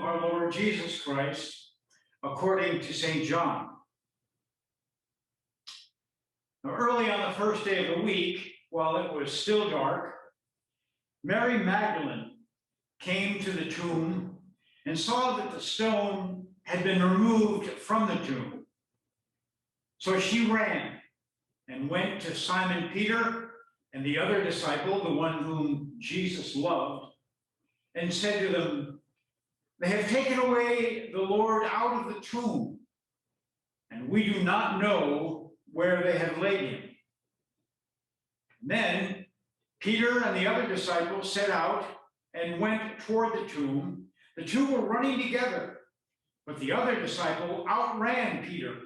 of our Lord Jesus Christ, according to St. John. Now, early on the first day of the week, while it was still dark, Mary Magdalene came to the tomb and saw that the stone had been removed from the tomb. So she ran and went to Simon Peter and the other disciple, the one whom Jesus loved, and said to them, "They have taken away the Lord out of the tomb, and we do not know where they have laid him." And then Peter and the other disciple set out and went toward the tomb. The two were running together, but the other disciple outran Peter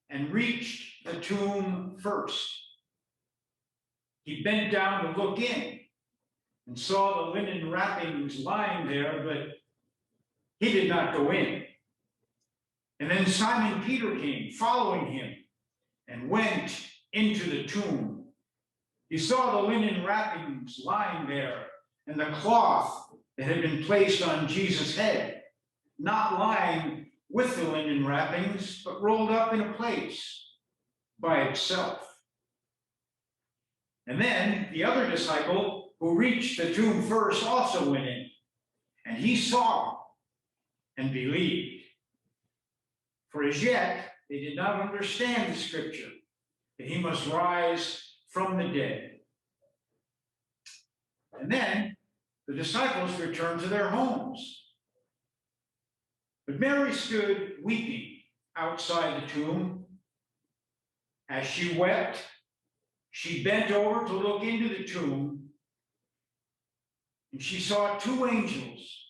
and reached the tomb first. He bent down to look in and saw the linen wrappings lying there, but he did not go in. And then Simon Peter came, following him, and went into the tomb. He saw the linen wrappings lying there and the cloth that had been placed on Jesus' head, not lying with the linen wrappings, but rolled up in a place by itself. And then the other disciple, who reached the tomb first, also went in, and he saw and believed. For as yet they did not understand the scripture, that he must rise from the dead. And then the disciples returned to their homes. But Mary stood weeping outside the tomb. As she wept, she bent over to look into the tomb, and she saw two angels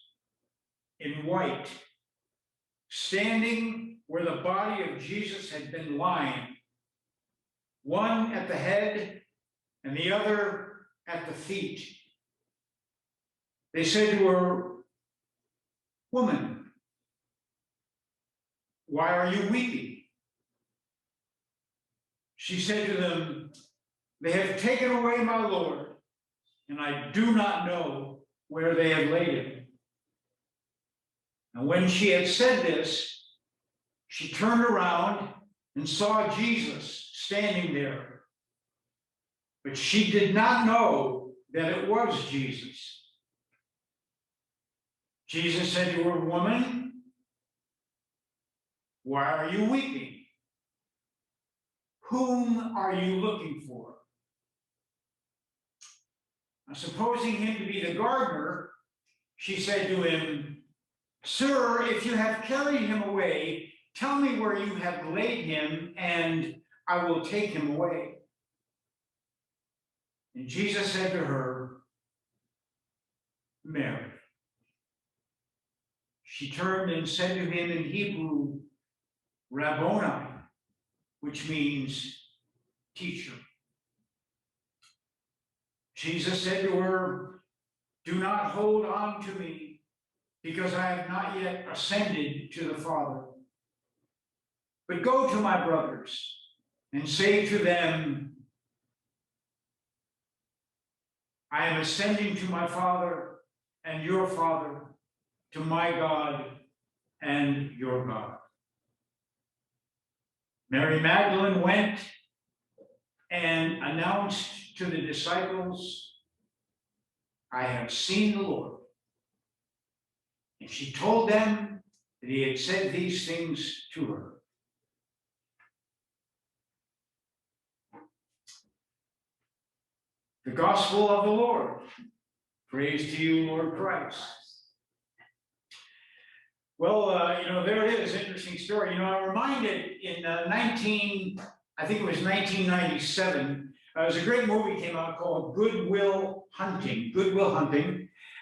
in white, standing where the body of Jesus had been lying, one at the head and the other at the feet. They said to her, "Woman, why are you weeping?" She said to them, "They have taken away my Lord, and I do not know where they have laid him." And when she had said this, she turned around and saw Jesus standing there. But she did not know that it was Jesus. Jesus said to her, "Woman, why are you weeping? Whom are you looking for?" Now, supposing him to be the gardener, she said to him, "Sir, if you have carried him away, tell me where you have laid him, and I will take him away." And Jesus said to her, "Mary." She turned and said to him in Hebrew, "Rabboni," which means teacher. Jesus said to her, "Do not hold on to me, because I have not yet ascended to the Father. But go to my brothers and say to them, I am ascending to my Father and your Father, to my God and your God." Mary Magdalene went and announced to the disciples, "I have seen the Lord." And she told them that he had said these things to her. The Gospel of the Lord. Praise to you, Lord Christ. Well, there it is, interesting story. I'm reminded in I think it was 1997, there was a great movie came out called Good Will Hunting.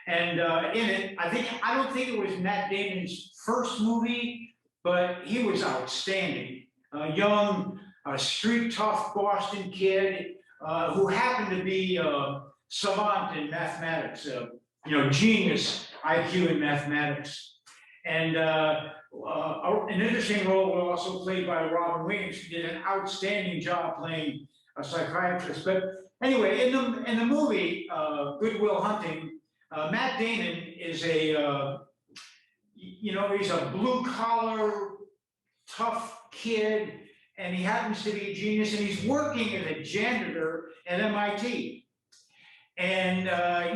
And in it, I don't think it was Matt Damon's first movie, but he was outstanding. A young, street tough Boston kid who happened to be a savant in mathematics, genius IQ in mathematics. And an interesting role was also played by Robin Williams, who did an outstanding job playing a psychiatrist. But anyway, in the movie Good Will Hunting, Matt Damon is he's a blue collar, tough kid, and he happens to be a genius, and he's working as a janitor at MIT. And,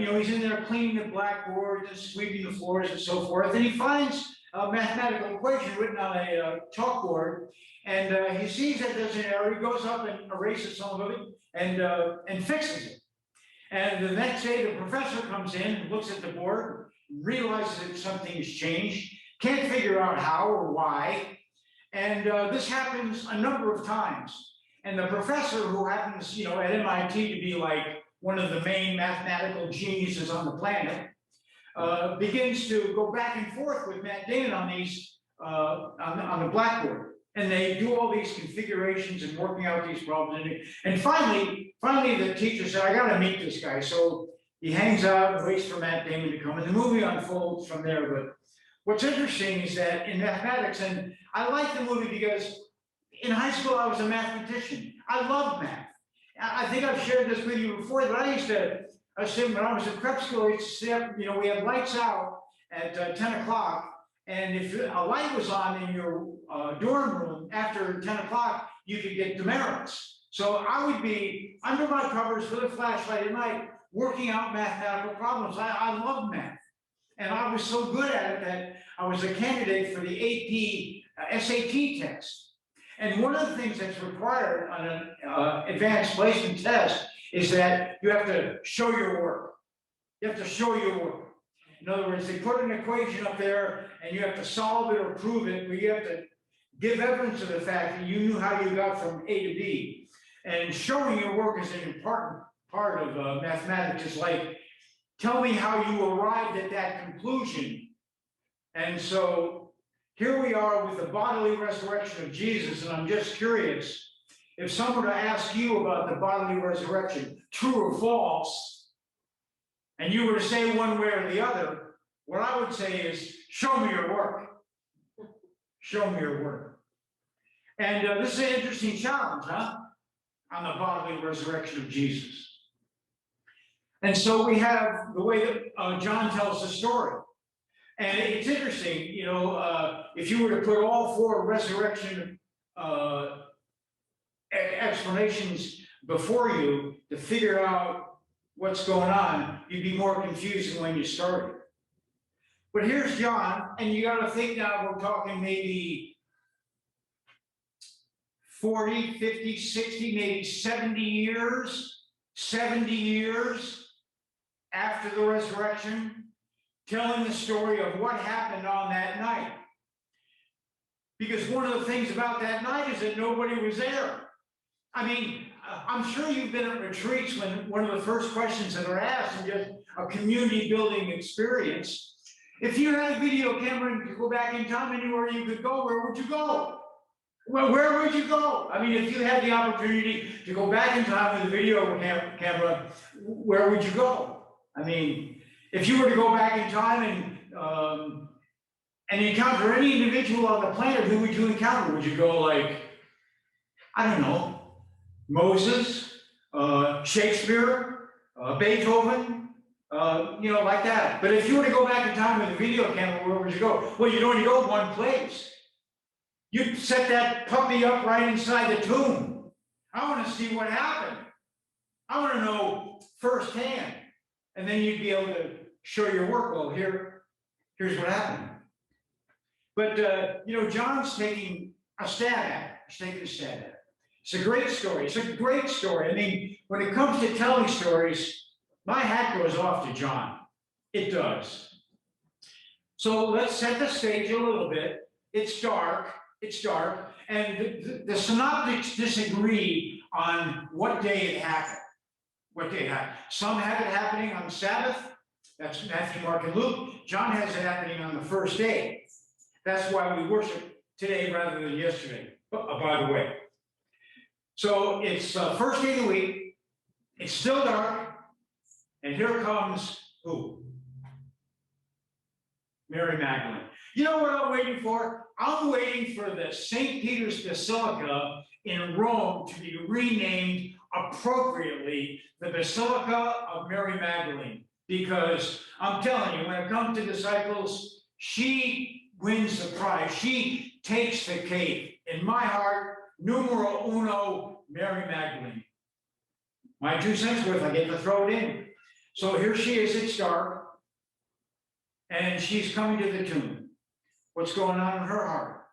he's in there cleaning the blackboards and sweeping the floors and so forth. And he finds a mathematical equation written on a chalkboard. And he sees that there's an error. He goes up and erases some of it and fixes it. And the next day, the professor comes in and looks at the board, realizes that something has changed, can't figure out how or why. And this happens a number of times. And the professor, who happens, at MIT to be like one of the main mathematical geniuses on the planet, begins to go back and forth with Matt Damon on these on the blackboard. And they do all these configurations and working out these problems. And finally, the teacher said, I got to meet this guy. So he hangs out and waits for Matt Damon to come. And the movie unfolds from there. But what's interesting is that in mathematics, and I like the movie because in high school, I was a mathematician. I loved math. I think I've shared this with you before, but I used to, when I was in prep school, I used to sit up, we had lights out at 10 o'clock. And if a light was on in your dorm room after 10 o'clock, you could get demerits. So I would be under my covers with a flashlight at night, working out mathematical problems. I loved math. And I was so good at it that I was a candidate for the AP SAT test. And one of the things that's required on an advanced placement test is that you have to show your work. You have to show your work. In other words, they put an equation up there and you have to solve it or prove it, but you have to give evidence of the fact that you knew how you got from A to B. And showing your work is an important part of mathematics. It's like, tell me how you arrived at that conclusion. And so here we are with the bodily resurrection of Jesus, and I'm just curious, if someone were to ask you about the bodily resurrection, true or false, and you were to say one way or the other, what I would say is, show me your work. Show me your work. And this is an interesting challenge, huh? On the bodily resurrection of Jesus. And so we have the way that John tells the story. And it's interesting, if you were to put all four resurrection explanations before you to figure out what's going on, you'd be more confused than when you started. But here's John, and you got to think now we're talking maybe 40, 50, 60, maybe 70 years after the resurrection, telling the story of what happened on that night. Because one of the things about that night is that nobody was there. I mean, I'm sure you've been at retreats when one of the first questions that are asked in just a community building experience, if you had a video camera and could go back in time anywhere you could go, where would you go? Well, where would you go? I mean, if you had the opportunity to go back in time with a video camera, where would you go? I mean, if you were to go back in time and encounter any individual on the planet, who would you encounter? Would you go like, I don't know, Moses, Shakespeare, Beethoven, like that. But if you were to go back in time with a video camera, where would you go? Well, you'd only go one place. You'd set that puppy up right inside the tomb. I want to see what happened. I want to know firsthand. And then you'd be able to show your work. Well, here's what happened. But, John's taking a stab at it. He's taking a stab at it. It's a great story. It's a great story. I mean, when it comes to telling stories, my hat goes off to John. It does. So let's set the stage a little bit. It's dark. And the synoptics disagree on what day it happened. Some have it happening on Sabbath. That's Matthew, Mark, and Luke. John has it happening on the first day. That's why we worship today rather than yesterday, by the way. So it's first day of the week. It's still dark. And here comes who? Mary Magdalene. You know what I'm waiting for? I'm waiting for the St. Peter's Basilica in Rome to be renamed appropriately the Basilica of Mary Magdalene. Because I'm telling you, when it comes to disciples, she wins the prize. She takes the cake. In my heart, numero uno, Mary Magdalene. My 2 cents worth, I get to throw it in. So here she is, it's dark, and she's coming to the tomb. What's going on in her heart?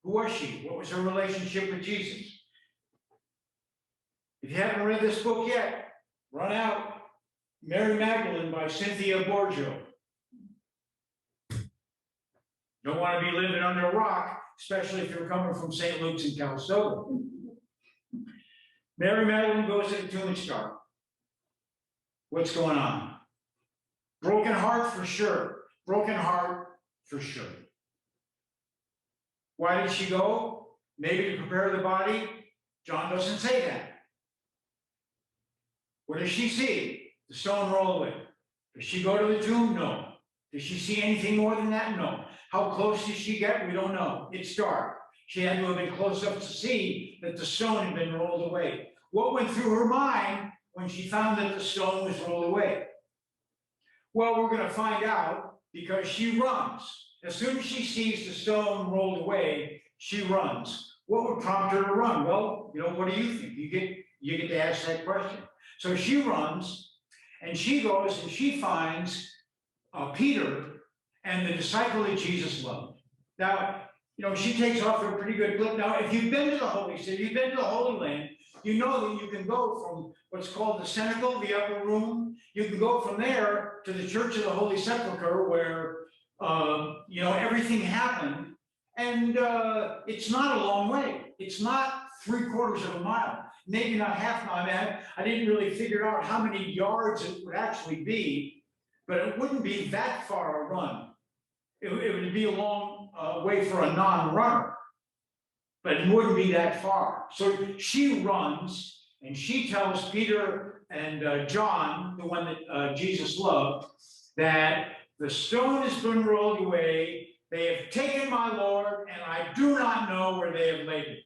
Who was she? What was her relationship with Jesus? If you haven't read this book yet, run out. Mary Magdalene by Cynthia Borgio. Don't want to be living under a rock, especially if you're coming from St. Luke's in Calistoga. Mary Magdalene goes to the tomb and starts. What's going on? Broken heart for sure. Broken heart for sure. Why did she go? Maybe to prepare the body? John doesn't say that. What does she see? The stone roll away. Does she go to the tomb? No. Does she see anything more than that? No. How close did she get? We don't know. It's dark. She had to have been close enough to see that the stone had been rolled away. What went through her mind when she found that the stone was rolled away? Well, we're going to find out because she runs. As soon as she sees the stone rolled away, she runs. What would prompt her to run? Well, what do you think? You get to ask that question. So she runs, and she goes and she finds Peter and the disciple that Jesus loved. Now, she takes off a pretty good clip. Now, if you've been to the Holy City, you've been to the Holy Land, you know that you can go from what's called the cenacle, the upper room. You can go from there to the Church of the Holy Sepulchre, where everything happened, and it's not a long way. It's not 3/4 of a mile, maybe not half a mile. I didn't really figure out how many yards it would actually be, but it wouldn't be that far a run. It would be a long way for a non-runner, but it wouldn't be that far. So she runs, and she tells Peter and John, the one that Jesus loved, that the stone has been rolled away. They have taken my Lord, and I do not know where they have laid it.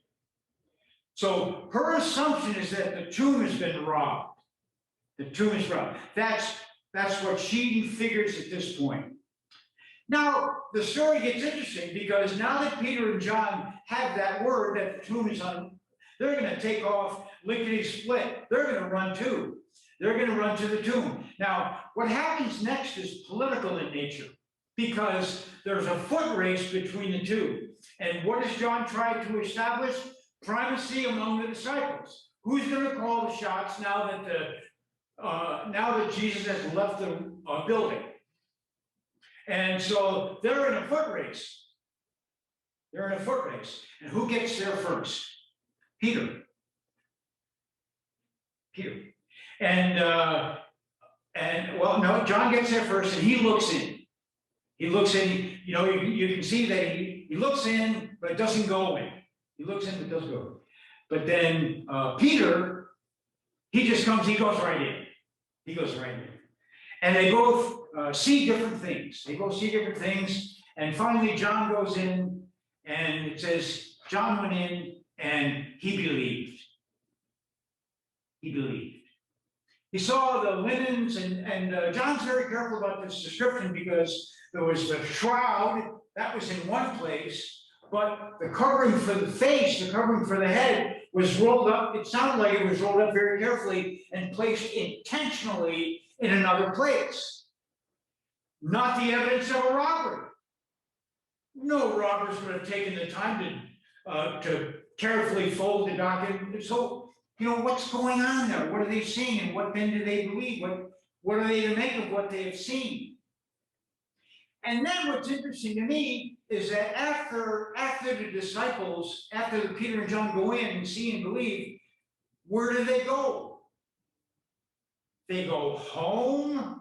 So her assumption is that the tomb has been robbed. The tomb is robbed. That's what she figures at this point. Now, the story gets interesting because now that Peter and John have that word that the tomb is on, they're going to take off lickety-split. They're going to run too. They're going to run to the tomb. Now, what happens next is political in nature because there's a foot race between the two. And what does John try to establish? Primacy among the disciples. Who's going to call the shots now that Jesus has left the building? And so they're in a foot race. They're in a foot race. And who gets there first? Peter. And no, John gets there first, and he looks in. He looks in. You can see that he looks in, but it doesn't go in. He looks in, but it doesn't go. But then Peter, he just comes. He goes right in. He goes right in, and they both see different things. They both see different things, and finally John goes in, and it says John went in, and he believed. He believed. He saw the linens, and John's very careful about this description because there was the shroud that was in one place, but the covering for the face, the covering for the head was rolled up. It sounded like it was rolled up very carefully and placed intentionally in another place. Not the evidence of a robbery. No robbers would have taken the time to carefully fold the document. So, what's going on there? What are they seeing? And what then do they believe? What are they to make of what they have seen? And then what's interesting to me is that after the disciples, after Peter and John go in and see and believe, where do they go? They go home?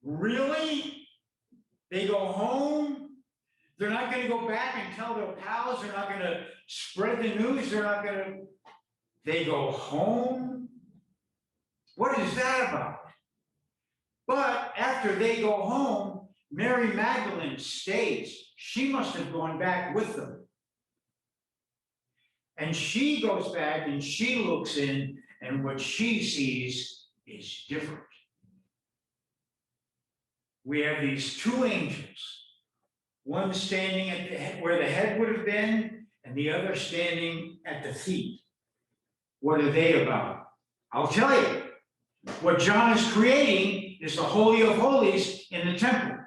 Really? They go home? They're not going to go back and tell their pals. They're not going to spread the news. They're not going to. They go home? What is that about? But after they go home, Mary Magdalene stays. She must have gone back with them. And she goes back and she looks in, and what she sees is different. we have these two angels, one standing at the head, where the head would have been, and the other standing at the feet. What are they about? I'll tell you. What John is creating is the Holy of Holies in the temple.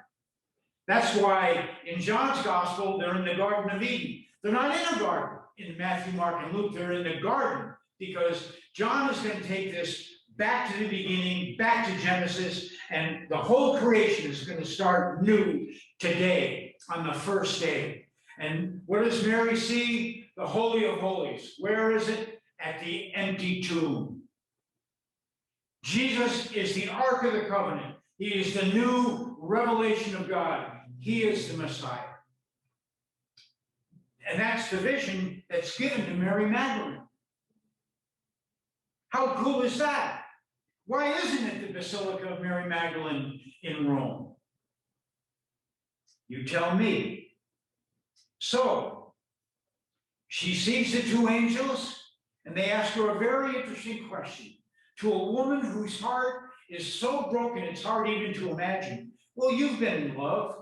That's why in John's gospel, they're in the Garden of Eden. They're not in a garden in Matthew, Mark, and Luke. They're in the garden because John is going to take this back to the beginning, back to Genesis, and the whole creation is going to start new today on the first day. And what does Mary see? The Holy of Holies. Where is it? At the empty tomb. Jesus is the Ark of the Covenant. He is the new revelation of God. He is the Messiah. And that's the vision that's given to Mary Magdalene. How cool is that? Why isn't it the Basilica of Mary Magdalene in Rome? You tell me. So, she sees the two angels, and they ask her a very interesting question. To a woman whose heart is so broken, it's hard even to imagine. Well, you've been in love.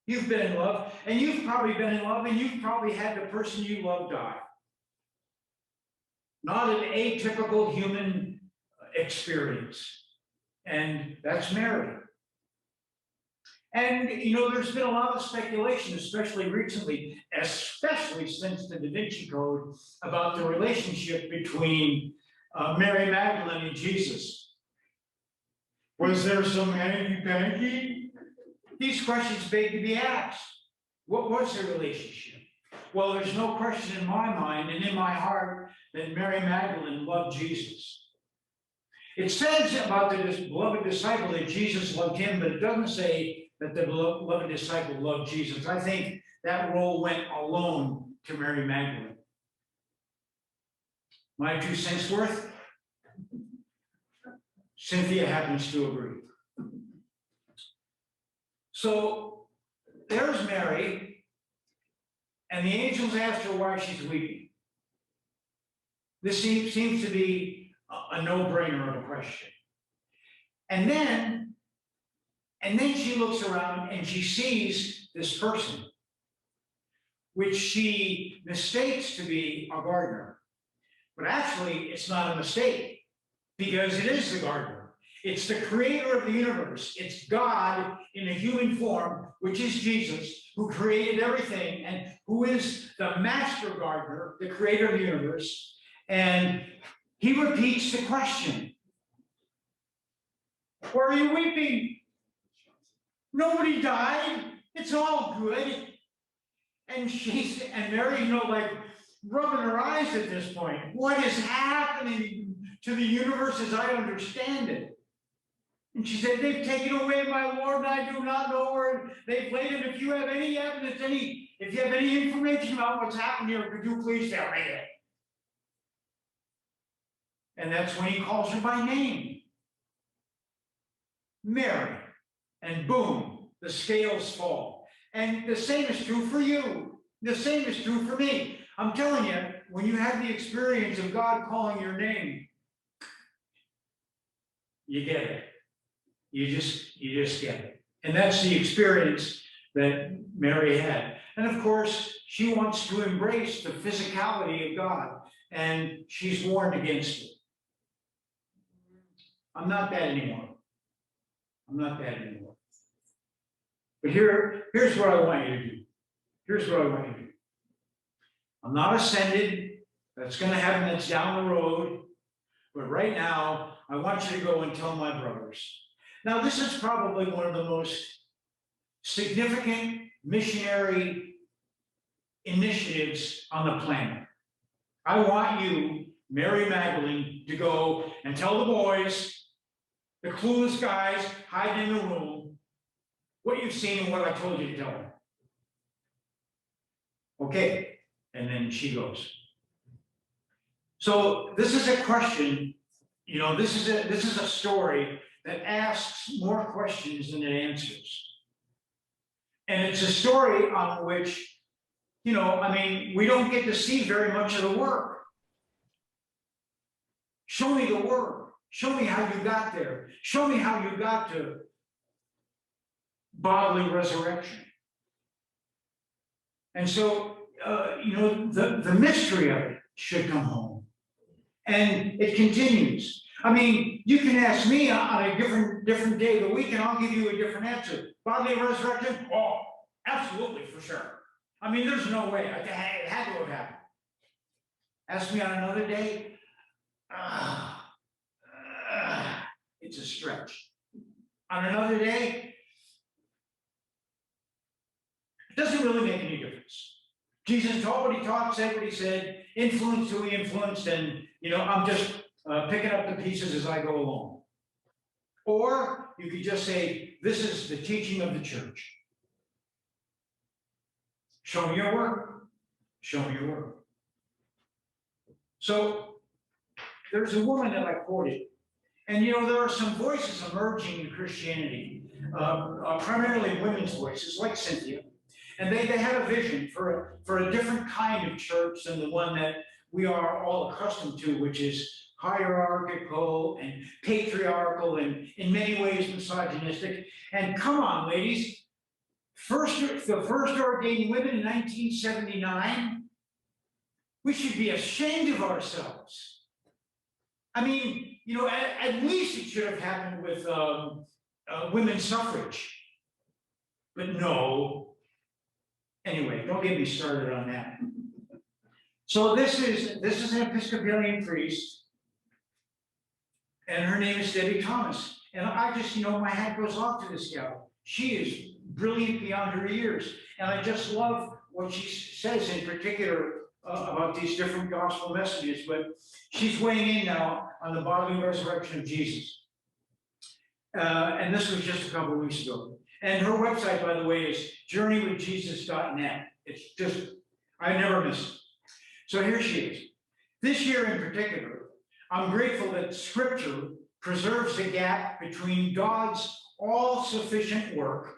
You've been in love, and you've probably been in love, and you've probably had the person you love die. Not an atypical human experience. And that's Mary. And, you know, there's been a lot of speculation, especially recently, especially since the Da Vinci Code, about the relationship between Mary Magdalene and Jesus. Was there some hanky-panky? These questions beg to be asked. What was their relationship? Well, there's no question in my mind and in my heart that Mary Magdalene loved Jesus. It says about the beloved disciple that Jesus loved him, but it doesn't say that the beloved disciple loved Jesus. I think that role went alone to Mary Magdalene. My 2 cents worth? Cynthia happens to agree. So there's Mary, and the angels asked her why she's weeping. This seems to be a no-brainer of a question. And then she looks around and she sees this person, which she mistakes to be a gardener. But actually, it's not a mistake, because it is the gardener. It's the creator of the universe. It's God in a human form, which is Jesus, who created everything and who is the master gardener, the creator of the universe. And he repeats the question. Why are you weeping? Nobody died. It's all good. And Mary, you know, like rubbing her eyes at this point. What is happening to the universe as I understand it? And she said, they've taken away my Lord, and I do not know where they've laid him. If you have any evidence, if you have any information about what's happened here, could you please tell me it? And that's when he calls her by name. Mary. And boom, the scales fall. And the same is true for you. The same is true for me. I'm telling you, when you have the experience of God calling your name, you get it. You just get it. And that's the experience that Mary had. And of course, she wants to embrace the physicality of God, and she's warned against it. I'm not that anymore. I'm not that anymore. But here's what I want you to do. Here's what I want you to do. I'm not ascended. That's going to happen. That's down the road. But right now, I want you to go and tell my brothers. Now, this is probably one of the most significant missionary initiatives on the planet. I want you, Mary Magdalene, to go and tell the boys, the clueless guys hiding in the room, what you've seen and what I told you to tell them. Okay, and then she goes. So this is a question, you know, this is a story that asks more questions than it answers. And it's a story on which, you know, I mean, we don't get to see very much of the work. Show me the work. Show me how you got there. Show me how you got to bodily resurrection. And so, the mystery of it should come home. And it continues. I mean, you can ask me on a different day of the week, and I'll give you a different answer. Bodily resurrection? Oh, absolutely, for sure. I mean, there's no way. It had to have happened. Ask me on another day, it's a stretch. On another day, it doesn't really make any difference. Jesus taught what he taught, said what he said, influenced who he influenced, and I'm just picking up the pieces as I go along. Or you could just say, this is the teaching of the church. Show me your work. Show me your work. So there's a woman that I quoted, and there are some voices emerging in Christianity, primarily women's voices, like Cynthia, and they had a vision for a different kind of church than the one that we are all accustomed to, which is hierarchical and patriarchal and in many ways misogynistic. And come on, ladies, the first ordained women in 1979, we should be ashamed of ourselves. I mean, at least it should have happened with women's suffrage. But no. Anyway, don't get me started on that. So this is an Episcopalian priest, and her name is Debbie Thomas. And I just, my hat goes off to this gal. She is brilliant beyond her years. And I just love what she says in particular about these different gospel messages. But she's weighing in now on the bodily resurrection of Jesus. And this was just a couple of weeks ago. And her website, by the way, is journeywithjesus.net. It's just, I never miss it. So here she is. This year in particular, I'm grateful that Scripture preserves the gap between God's all-sufficient work,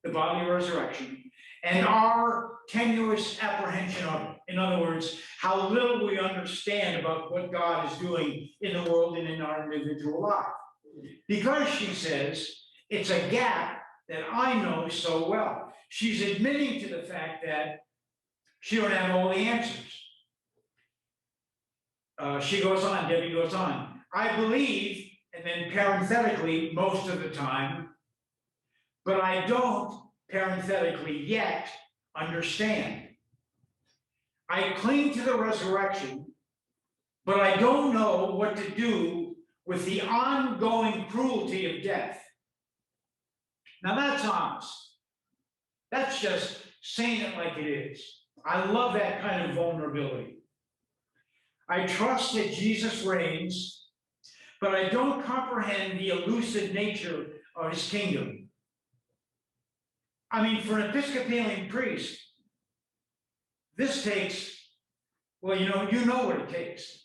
the bodily resurrection, and our tenuous apprehension of it. In other words, how little we understand about what God is doing in the world and in our individual life. Because she says, it's a gap that I know so well. She's admitting to the fact that she don't have all the answers. She goes on, Debbie goes on. I believe, and then parenthetically, most of the time, but I don't, parenthetically, yet understand. I cling to the resurrection, but I don't know what to do with the ongoing cruelty of death. Now that's honest. That's just saying it like it is. I love that kind of vulnerability. I trust that Jesus reigns, but I don't comprehend the elusive nature of his kingdom. I mean, for an Episcopalian priest, this takes, well, you know what it takes.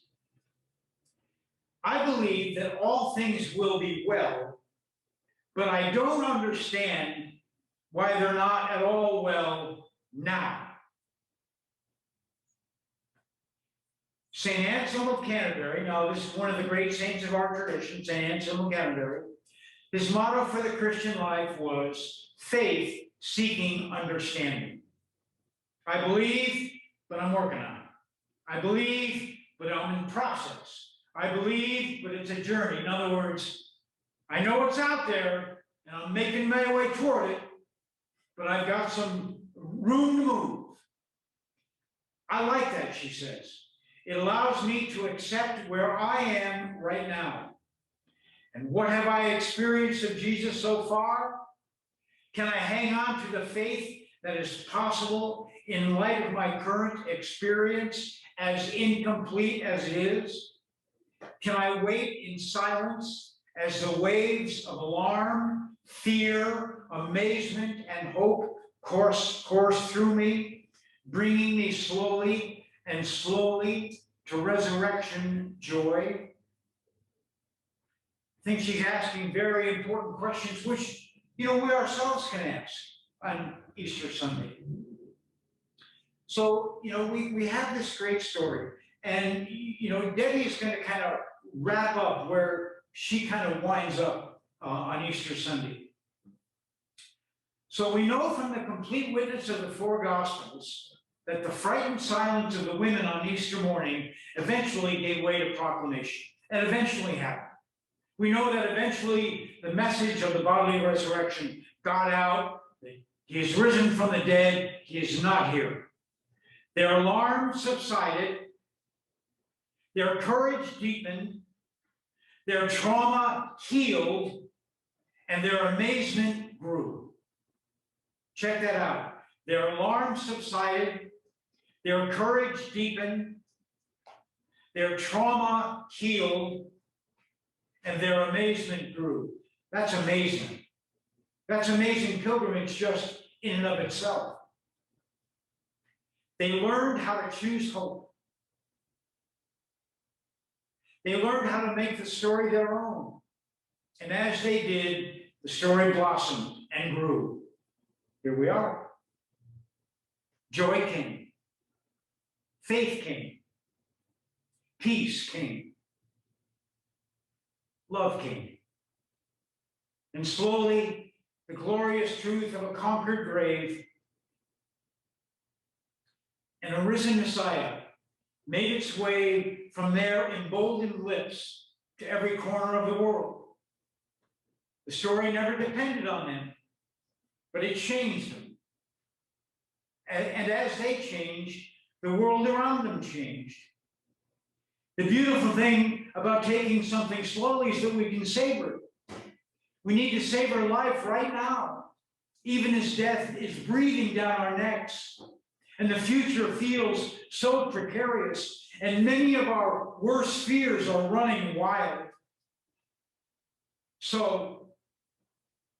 I believe that all things will be well, but I don't understand why they're not at all well now. St. Anselm of Canterbury, now this is one of the great saints of our tradition, St. Anselm of Canterbury, his motto for the Christian life was faith seeking understanding. I believe, but I'm working on it. I believe, but I'm in process. I believe, but it's a journey. In other words, I know what's out there, and I'm making my way toward it, but I've got some room to move. I like that, she says. It allows me to accept where I am right now. And what have I experienced of Jesus so far? Can I hang on to the faith that is possible in light of my current experience, as incomplete as it is? Can I wait in silence as the waves of alarm, fear, amazement, and hope course through me, bringing me slowly to resurrection joy? I think she's asking very important questions, which, we ourselves can ask on Easter Sunday. So, we have this great story, and, Debbie is going to kind of wrap up where she kind of winds up on Easter Sunday. So we know from the complete witness of the four Gospels that the frightened silence of the women on Easter morning eventually gave way to proclamation. It eventually happened. We know that eventually the message of the bodily resurrection got out. He is risen from the dead. He is not here. Their alarm subsided. Their courage deepened. Their trauma healed. And their amazement grew. Check that out. Their alarm subsided. Their courage deepened. Their trauma healed. And their amazement grew. That's amazing. That's amazing pilgrimage just in and of itself. They learned how to choose hope. They learned how to make the story their own. And as they did, the story blossomed and grew. Here we are. Joy came. Faith came. Peace came. Love came. And slowly, the glorious truth of a conquered grave and a risen Messiah made its way from their emboldened lips to every corner of the world. The story never depended on them, but it changed them. And as they changed, the world around them changed. The beautiful thing about taking something slowly is that we can savor it. We need to savor life right now, even as death is breathing down our necks. And the future feels so precarious, and many of our worst fears are running wild. So,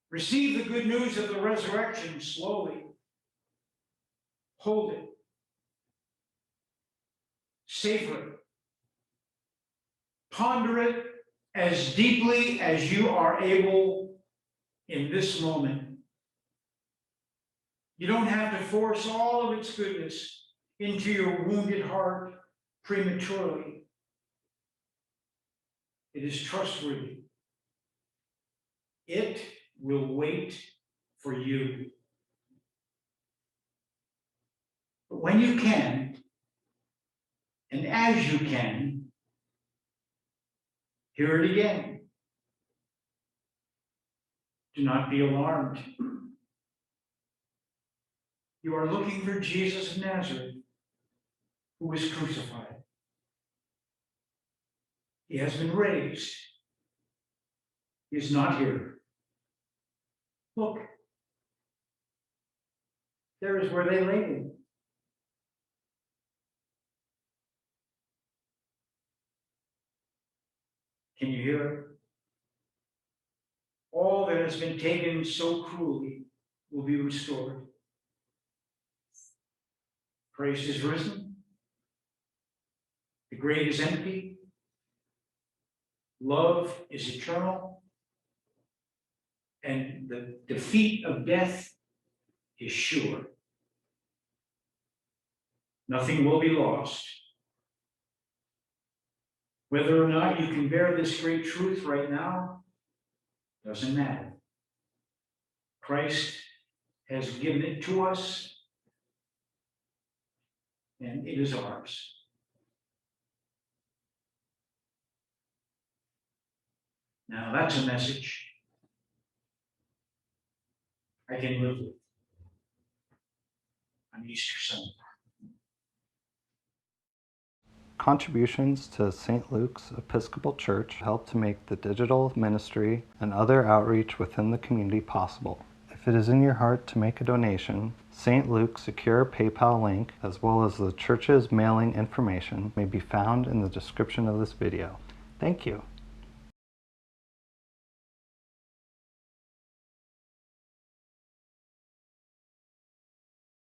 receive the good news of the resurrection slowly. Hold it. Savor it. Ponder it as deeply as you are able in this moment. You don't have to force all of its goodness into your wounded heart prematurely. It is trustworthy. It will wait for you. But when you can, and as you can, hear it again. Do not be alarmed. You are looking for Jesus of Nazareth, who was crucified. He has been raised. He is not here. Look, there is where they laid him. Can you hear it? All that has been taken so cruelly will be restored. Christ is risen. The grave is empty. Love is eternal. And the defeat of death is sure. Nothing will be lost. Whether or not you can bear this great truth right now doesn't matter. Christ has given it to us, and it is ours. Now that's a message I can live with on Easter Sunday. Contributions to St. Luke's Episcopal Church help to make the digital ministry and other outreach within the community possible. If it is in your heart to make a donation, St. Luke's secure PayPal link, as well as the church's mailing information, may be found in the description of this video. Thank you.